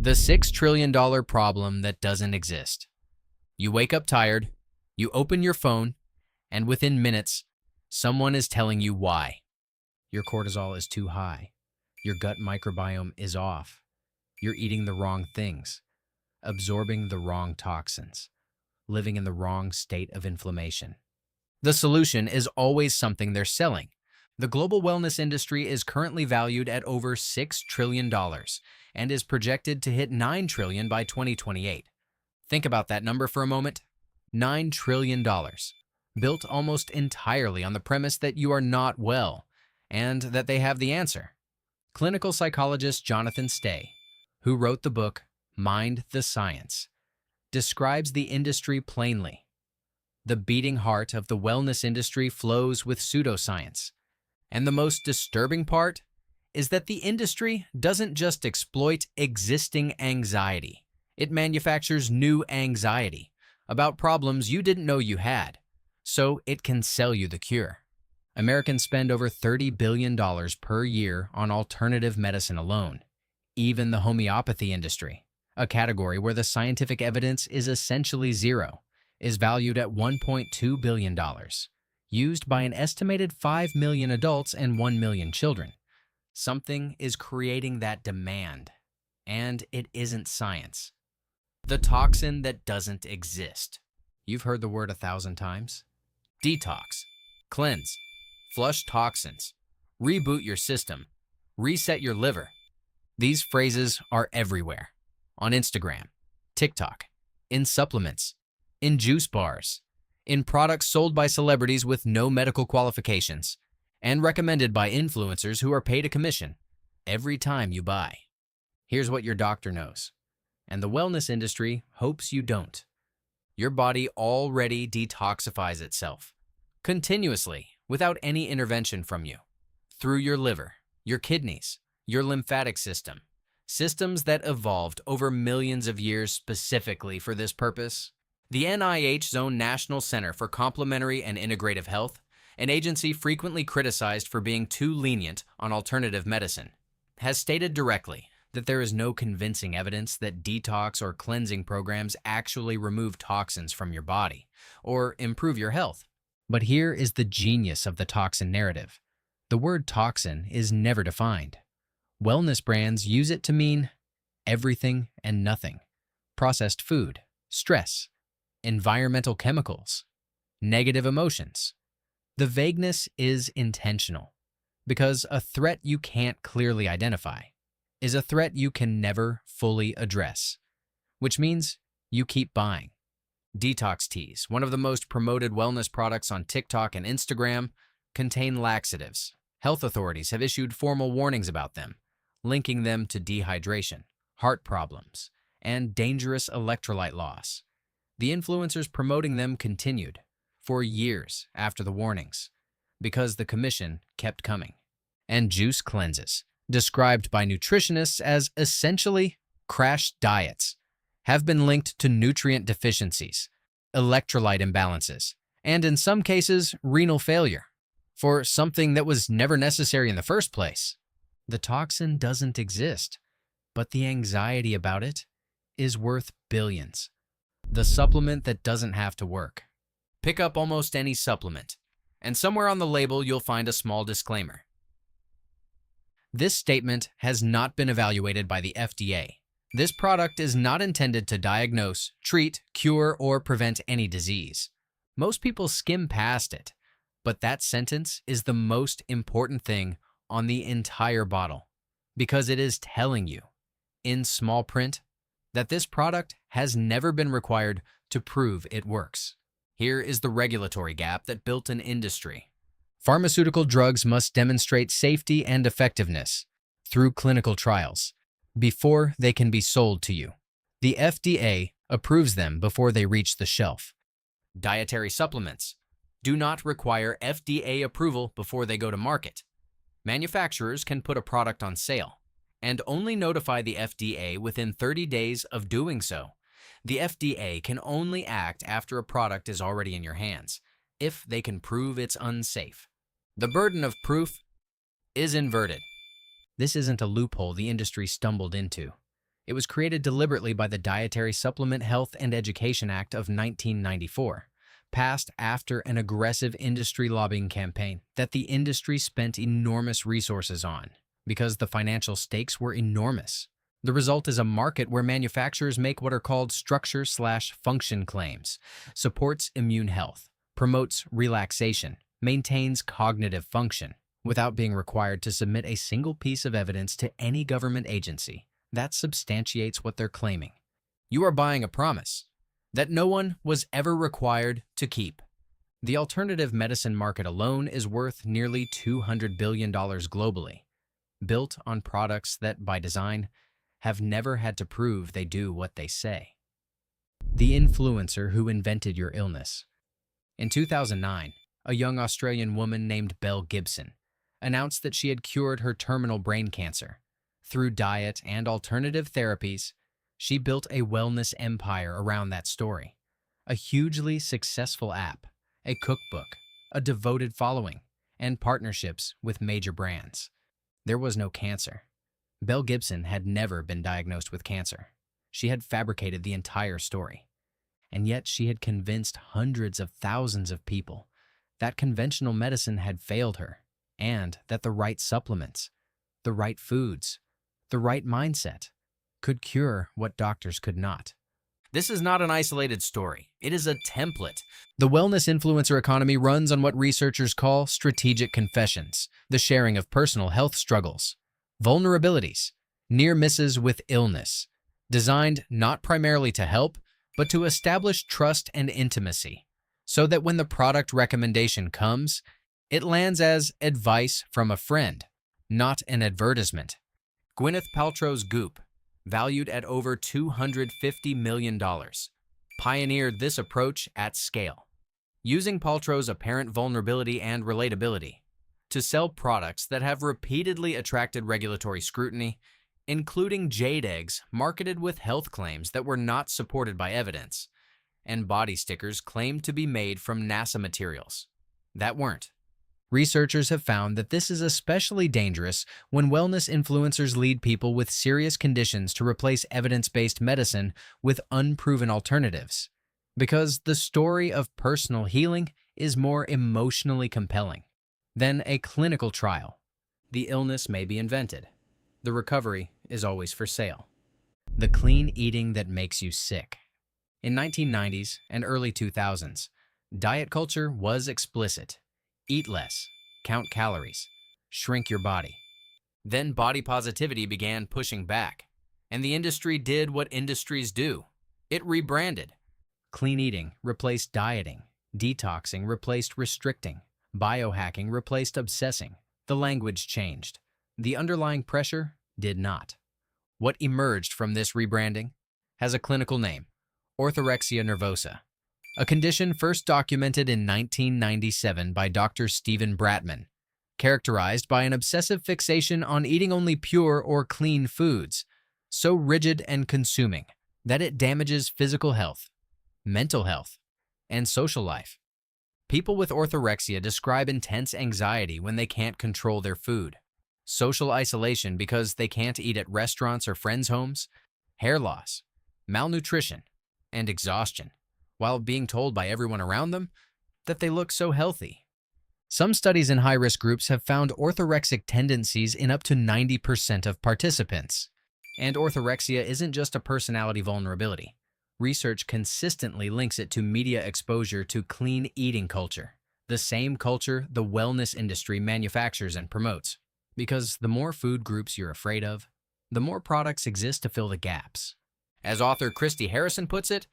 The $6 trillion problem that doesn't exist. You wake up tired, you open your phone, and within minutes, someone is telling you why. Your cortisol is too high. Your gut microbiome is off. You're eating the wrong things, absorbing the wrong toxins, living in the wrong state of inflammation. The solution is always something they're selling. The global wellness industry is currently valued at over $6 trillion and is projected to hit $9 trillion by 2028. Think about that number for a moment. $9 trillion, built almost entirely on the premise that you are not well and that they have the answer. Clinical psychologist Jonathan Stay, who wrote the book Mind the Science, describes the industry plainly. The beating heart of the wellness industry flows with pseudoscience. And the most disturbing part is that the industry doesn't just exploit existing anxiety. It manufactures new anxiety about problems you didn't know you had, so it can sell you the cure. Americans spend over $30 billion per year on alternative medicine alone. Even the homeopathy industry, a category where the scientific evidence is essentially zero, is valued at $1.2 billion, used by an estimated 5 million adults and 1 million children. Something is creating that demand, and it isn't science. The toxin that doesn't exist. You've heard the word 1,000 times. Detox, cleanse, flush toxins, reboot your system, reset your liver. These phrases are everywhere. On Instagram, TikTok, in supplements, in juice bars, in products sold by celebrities with no medical qualifications, and recommended by influencers who are paid a commission every time you buy. Here's what your doctor knows, and the wellness industry hopes you don't. Your body already detoxifies itself, continuously, without any intervention from you, through your liver, your kidneys, your lymphatic system, systems that evolved over millions of years specifically for this purpose. The NIH's own National Center for Complementary and Integrative Health, an agency frequently criticized for being too lenient on alternative medicine, has stated directly that there is no convincing evidence that detox or cleansing programs actually remove toxins from your body or improve your health. But here is the genius of the toxin narrative. The word toxin is never defined. Wellness brands use it to mean everything and nothing. Processed food, stress, environmental chemicals, negative emotions. The vagueness is intentional because a threat you can't clearly identify is a threat you can never fully address, which means you keep buying. Detox teas, one of the most promoted wellness products on TikTok and Instagram, contain laxatives. Health authorities have issued formal warnings about them, linking them to dehydration, heart problems, and dangerous electrolyte loss. The influencers promoting them continued for years after the warnings because the commission kept coming. And juice cleanses, described by nutritionists as essentially crash diets, have been linked to nutrient deficiencies, electrolyte imbalances, and in some cases, renal failure for something that was never necessary in the first place. The toxin doesn't exist, but the anxiety about it is worth billions. The supplement that doesn't have to work. Pick up almost any supplement, and somewhere on the label you'll find a small disclaimer. This statement has not been evaluated by the FDA. This product is not intended to diagnose, treat, cure, or prevent any disease. Most people skim past it, but that sentence is the most important thing on the entire bottle because it is telling you, in small print, that this product has never been required to prove it works. Here is the regulatory gap that built an industry. Pharmaceutical drugs must demonstrate safety and effectiveness through clinical trials before they can be sold to you. The FDA approves them before they reach the shelf. Dietary supplements do not require FDA approval before they go to market. Manufacturers can put a product on sale and only notify the FDA within 30 days of doing so. The FDA can only act after a product is already in your hands, if they can prove it's unsafe. The burden of proof is inverted. This isn't a loophole the industry stumbled into. It was created deliberately by the Dietary Supplement Health and Education Act of 1994, passed after an aggressive industry lobbying campaign that the industry spent enormous resources on because the financial stakes were enormous. The result is a market where manufacturers make what are called structure/function claims, supports immune health, promotes relaxation, maintains cognitive function, without being required to submit a single piece of evidence to any government agency that substantiates what they're claiming. You are buying a promise that no one was ever required to keep. The alternative medicine market alone is worth nearly $200 billion globally, built on products that, by design, have never had to prove they do what they say. The influencer who invented your illness. In 2009, a young Australian woman named Belle Gibson announced that she had cured her terminal brain cancer. Through diet and alternative therapies, she built a wellness empire around that story. A hugely successful app, a cookbook, a devoted following, and partnerships with major brands. There was no cancer. Belle Gibson had never been diagnosed with cancer. She had fabricated the entire story. And yet she had convinced hundreds of thousands of people that conventional medicine had failed her, and that the right supplements, the right foods, the right mindset could cure what doctors could not. This is not an isolated story. It is a template. The wellness influencer economy runs on what researchers call strategic confessions, the sharing of personal health struggles, vulnerabilities, near misses with illness, designed not primarily to help, but to establish trust and intimacy, so that when the product recommendation comes, it lands as advice from a friend, not an advertisement. Gwyneth Paltrow's Goop, valued at over $250 million, pioneered this approach at scale, using Paltrow's apparent vulnerability and relatability to sell products that have repeatedly attracted regulatory scrutiny, including jade eggs marketed with health claims that were not supported by evidence, and body stickers claimed to be made from NASA materials that weren't. Researchers have found that this is especially dangerous when wellness influencers lead people with serious conditions to replace evidence-based medicine with unproven alternatives, because the story of personal healing is more emotionally compelling than a clinical trial. The illness may be invented. The recovery is always for sale. The clean eating that makes you sick. In 1990s and early 2000s, diet culture was explicit. Eat less, count calories, shrink your body. Then body positivity began pushing back, and the industry did what industries do. It rebranded. Clean eating replaced dieting. Detoxing replaced restricting. Biohacking replaced obsessing. The language changed. The underlying pressure did not. What emerged from this rebranding has a clinical name: orthorexia nervosa, a condition first documented in 1997 by Dr. Stephen Bratman, characterized by an obsessive fixation on eating only pure or clean foods, so rigid and consuming that it damages physical health, mental health, and social life. People with orthorexia describe intense anxiety when they can't control their food, social isolation because they can't eat at restaurants or friends' homes, hair loss, malnutrition, and exhaustion, while being told by everyone around them that they look so healthy. Some studies in high-risk groups have found orthorexic tendencies in up to 90% of participants. And orthorexia isn't just a personality vulnerability. Research consistently links it to media exposure to clean eating culture, the same culture the wellness industry manufactures and promotes. Because the more food groups you're afraid of, the more products exist to fill the gaps. As author Christy Harrison puts it,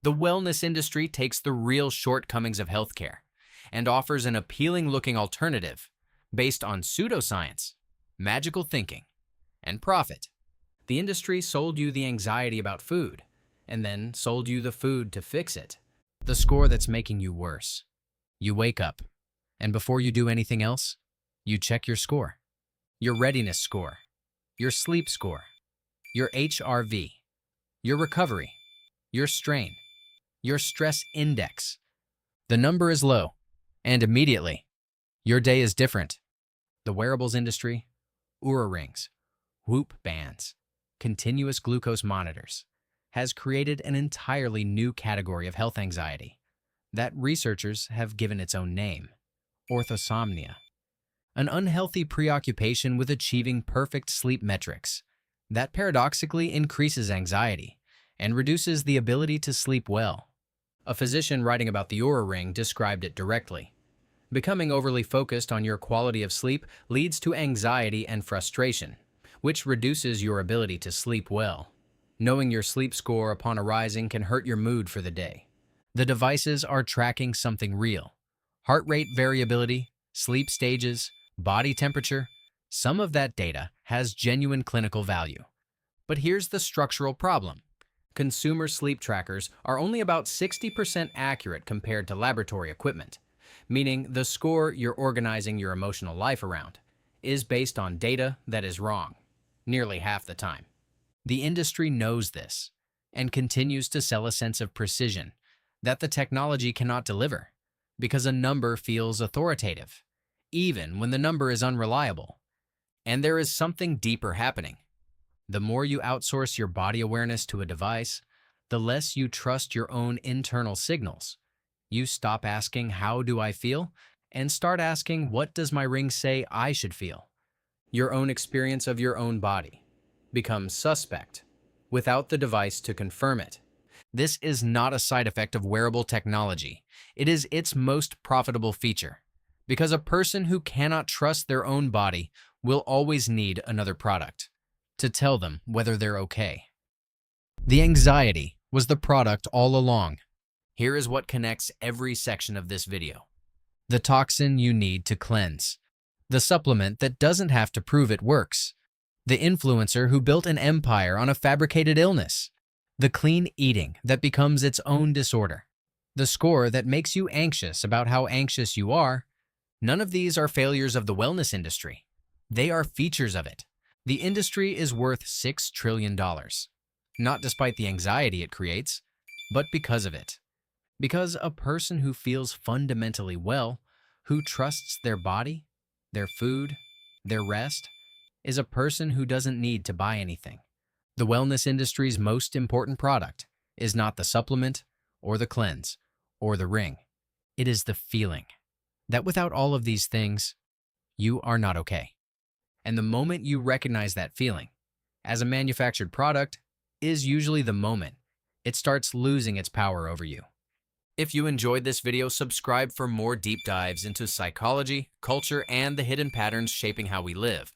the wellness industry takes the real shortcomings of healthcare and offers an appealing-looking alternative based on pseudoscience, magical thinking, and profit. The industry sold you the anxiety about food, and then sold you the food to fix it. The score that's making you worse. You wake up, and before you do anything else, you check your score. Your readiness score, your sleep score, your HRV, your recovery, your strain, your stress index. The number is low, and immediately, your day is different. The wearables industry, Oura rings, Whoop bands, continuous glucose monitors, has created an entirely new category of health anxiety that researchers have given its own name, orthosomnia, an unhealthy preoccupation with achieving perfect sleep metrics that paradoxically increases anxiety and reduces the ability to sleep well. A physician writing about the Oura Ring described it directly. Becoming overly focused on your quality of sleep leads to anxiety and frustration, which reduces your ability to sleep well. Knowing your sleep score upon arising can hurt your mood for the day. The devices are tracking something real. Heart rate variability, sleep stages, body temperature. Some of that data has genuine clinical value. But here's the structural problem. Consumer sleep trackers are only about 60% accurate compared to laboratory equipment, meaning the score you're organizing your emotional life around is based on data that is wrong, nearly half the time. The industry knows this and continues to sell a sense of precision that the technology cannot deliver because a number feels authoritative, even when the number is unreliable. And there is something deeper happening. The more you outsource your body awareness to a device, the less you trust your own internal signals. You stop asking, "How do I feel?" and start asking, "What does my ring say I should feel?" Your own experience of your own body becomes suspect without the device to confirm it. This is not a side effect of wearable technology. It is its most profitable feature, because a person who cannot trust their own body will always need another product to tell them whether they're okay. The anxiety was the product all along. Here is what connects every section of this video. The toxin you need to cleanse. The supplement that doesn't have to prove it works. The influencer who built an empire on a fabricated illness. The clean eating that becomes its own disorder. The score that makes you anxious about how anxious you are. None of these are failures of the wellness industry. They are features of it. The industry is worth $6 trillion, not despite the anxiety it creates, but because of it. Because a person who feels fundamentally well, who trusts their body, their food, their rest, is a person who doesn't need to buy anything. The wellness industry's most important product is not the supplement or the cleanse or the ring. It is the feeling that without all of these things, you are not okay. And the moment you recognize that feeling as a manufactured product is usually the moment it starts losing its power over you. If you enjoyed this video, subscribe for more deep dives into psychology, culture, and the hidden patterns shaping how we live.